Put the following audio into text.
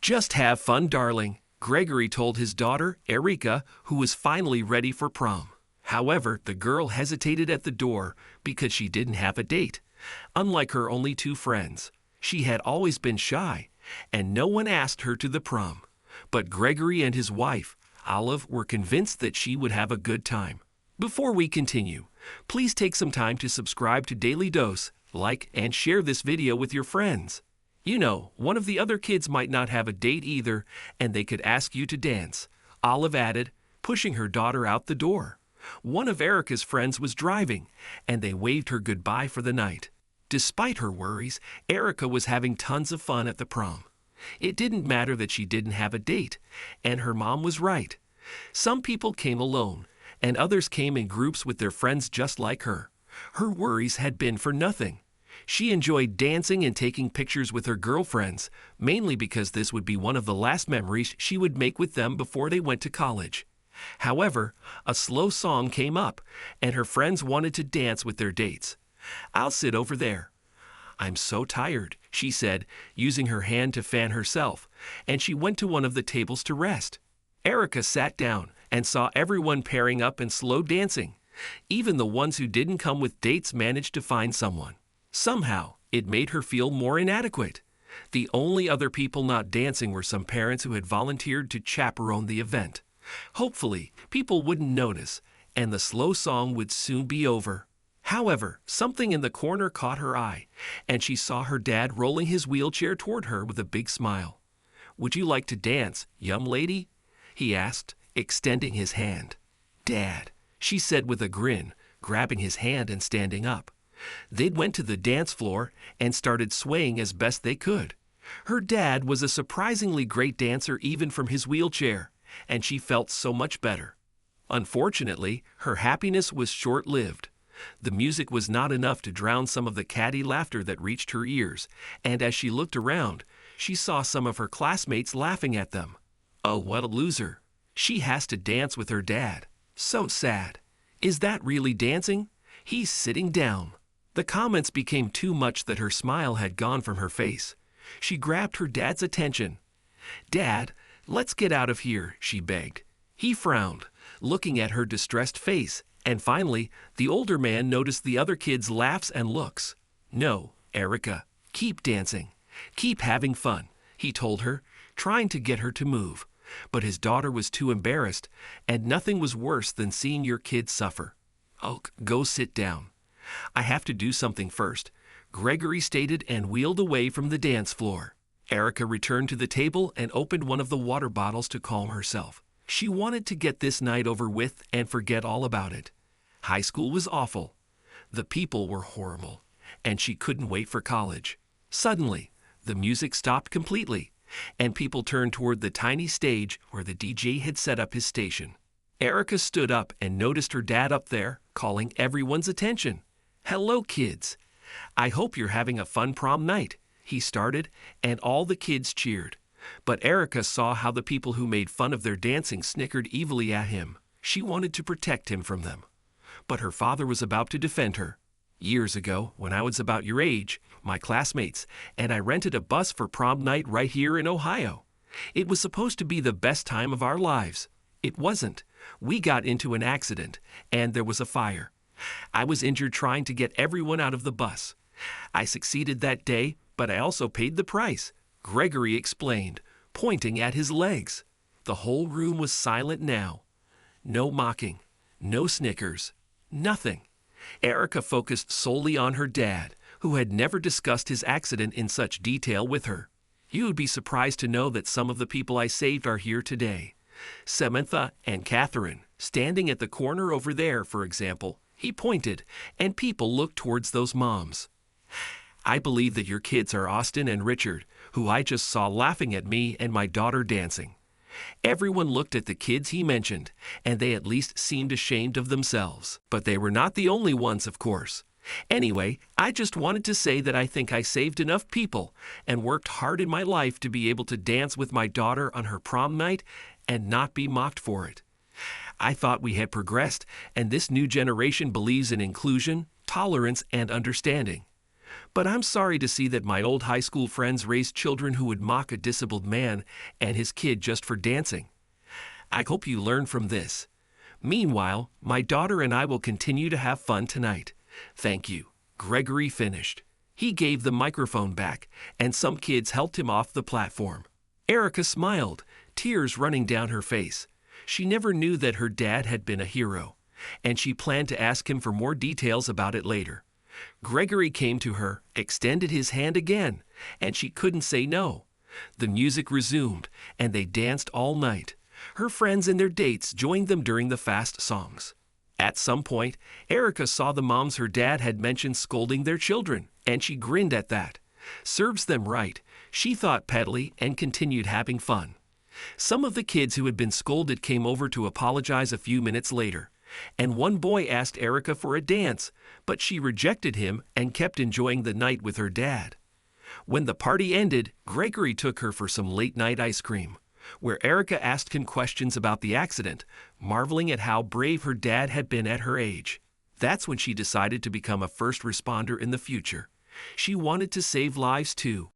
Just have fun, darling, Gregory told his daughter, Erica, who was finally ready for prom. However, the girl hesitated at the door because she didn't have a date. Unlike her only two friends, she had always been shy, and no one asked her to the prom. But Gregory and his wife, Olive, were convinced that she would have a good time. Before we continue, please take some time to subscribe to Dailydose, like and share this video with your friends. You know, one of the other kids might not have a date either, and they could ask you to dance, Olive added, pushing her daughter out the door. One of Erica's friends was driving, and they waved her goodbye for the night. Despite her worries, Erica was having tons of fun at the prom. It didn't matter that she didn't have a date, and her mom was right. Some people came alone, and others came in groups with their friends just like her. Her worries had been for nothing. She enjoyed dancing and taking pictures with her girlfriends, mainly because this would be one of the last memories she would make with them before they went to college. However, a slow song came up, and her friends wanted to dance with their dates. "I'll sit over there." "I'm so tired," she said, using her hand to fan herself, and she went to one of the tables to rest. Erica sat down and saw everyone pairing up and slow dancing. Even the ones who didn't come with dates managed to find someone. Somehow, it made her feel more inadequate. The only other people not dancing were some parents who had volunteered to chaperone the event. Hopefully, people wouldn't notice, and the slow song would soon be over. However, something in the corner caught her eye, and she saw her dad rolling his wheelchair toward her with a big smile. "Would you like to dance, young lady?" he asked, extending his hand. "Dad," she said with a grin, grabbing his hand and standing up. They went to the dance floor and started swaying as best they could. Her dad was a surprisingly great dancer even from his wheelchair, and she felt so much better. Unfortunately, her happiness was short-lived. The music was not enough to drown some of the catty laughter that reached her ears, and as she looked around, she saw some of her classmates laughing at them. Oh, what a loser. She has to dance with her dad. So sad. Is that really dancing? He's sitting down. The comments became too much that her smile had gone from her face. She grabbed her dad's attention. "Dad, let's get out of here," she begged. He frowned, looking at her distressed face, and finally, the older man noticed the other kids' laughs and looks. "No, Erica, keep dancing. Keep having fun," he told her, trying to get her to move. But his daughter was too embarrassed, and nothing was worse than seeing your kids suffer. "Oh, go sit down. I have to do something first," Gregory stated and wheeled away from the dance floor. Erica returned to the table and opened one of the water bottles to calm herself. She wanted to get this night over with and forget all about it. High school was awful. The people were horrible, and she couldn't wait for college. Suddenly, the music stopped completely, and people turned toward the tiny stage where the DJ had set up his station. Erica stood up and noticed her dad up there, calling everyone's attention. "Hello, kids. I hope you're having a fun prom night," he started, and all the kids cheered. But Erica saw how the people who made fun of their dancing snickered evilly at him. She wanted to protect him from them. But her father was about to defend her. "Years ago, when I was about your age, my classmates, and I rented a bus for prom night right here in Ohio. It was supposed to be the best time of our lives. It wasn't. We got into an accident, and there was a fire. I was injured trying to get everyone out of the bus. I succeeded that day, but I also paid the price," Gregory explained, pointing at his legs. The whole room was silent now. No mocking, no snickers, nothing. Erica focused solely on her dad, who had never discussed his accident in such detail with her. "You would be surprised to know that some of the people I saved are here today. Samantha and Catherine, standing at the corner over there, for example," he pointed, and people looked towards those moms. "I believe that your kids are Austin and Richard, who I just saw laughing at me and my daughter dancing." Everyone looked at the kids he mentioned, and they at least seemed ashamed of themselves. But they were not the only ones, of course. Anyway, I just wanted to say that I think I saved enough people and worked hard in my life to be able to dance with my daughter on her prom night and not be mocked for it. I thought we had progressed, and this new generation believes in inclusion, tolerance, and understanding. But I'm sorry to see that my old high school friends raised children who would mock a disabled man and his kid just for dancing. I hope you learn from this. Meanwhile, my daughter and I will continue to have fun tonight. Thank you." Gregory finished. He gave the microphone back, and some kids helped him off the platform. Erica smiled, tears running down her face. She never knew that her dad had been a hero, and she planned to ask him for more details about it later. Gregory came to her, extended his hand again, and she couldn't say no. The music resumed, and they danced all night. Her friends and their dates joined them during the fast songs. At some point, Erica saw the moms her dad had mentioned scolding their children, and she grinned at that. Serves them right, she thought pettily, and continued having fun. Some of the kids who had been scolded came over to apologize a few minutes later, and one boy asked Erica for a dance, but she rejected him and kept enjoying the night with her dad. When the party ended, Gregory took her for some late-night ice cream, where Erica asked him questions about the accident, marveling at how brave her dad had been at her age. That's when she decided to become a first responder in the future. She wanted to save lives too.